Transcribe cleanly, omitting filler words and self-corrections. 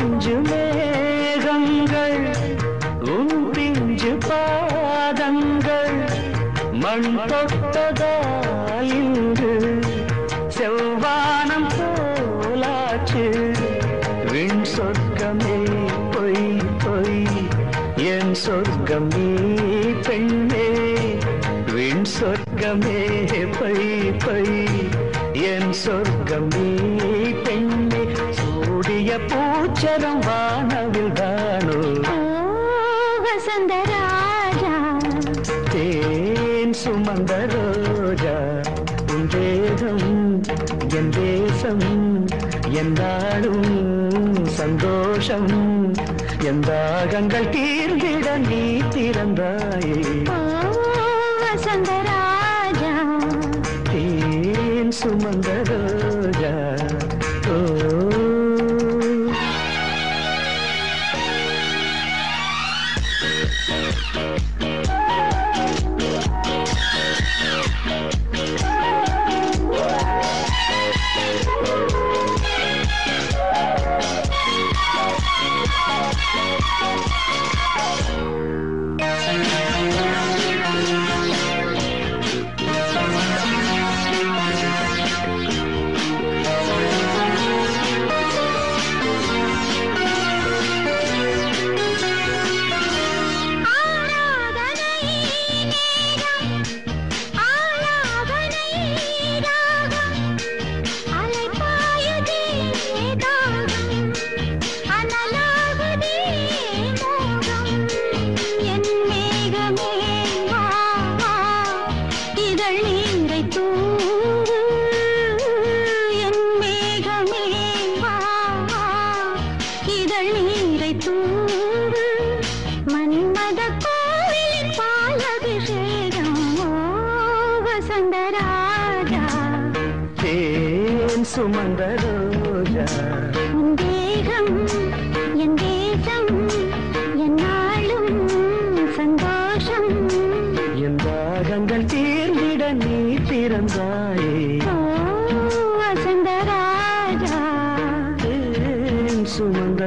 பஞ்சு மேகங்கள் உன் பிஞ்சு பாதங்கள் மண் தொட்டதால் இங்கு செவ்வானம் போலாச்சு விண் சொர்க்கமே பொய் பொய் என் சொர்க்கம் நீ பெண்ணே விண் சொர்க்கமே பொய் பொய் என் சொர்க்கம் நீ பெண்ணே சூடிய பூச்சரம் வானவில் தானோ வசந்த ராஜா தேன் சுமந்த ரோஜா உன் தேகம் என் தேசம் என்னாலும் சந்தோஷம் என் தாகங்கள் தீர்ந்திட நீ திறந்தாயே வசந்த ராஜா தேன் சுமந்த ரோஜா ஓ சுமந்த ரோஜா உன் தேகம் என் தேசம் என்னாலும் சந்தோஷம் என் தாகங்கள் தீர்ந்திட நீ திறந்தாயே வசந்த ராஜா சுமந்த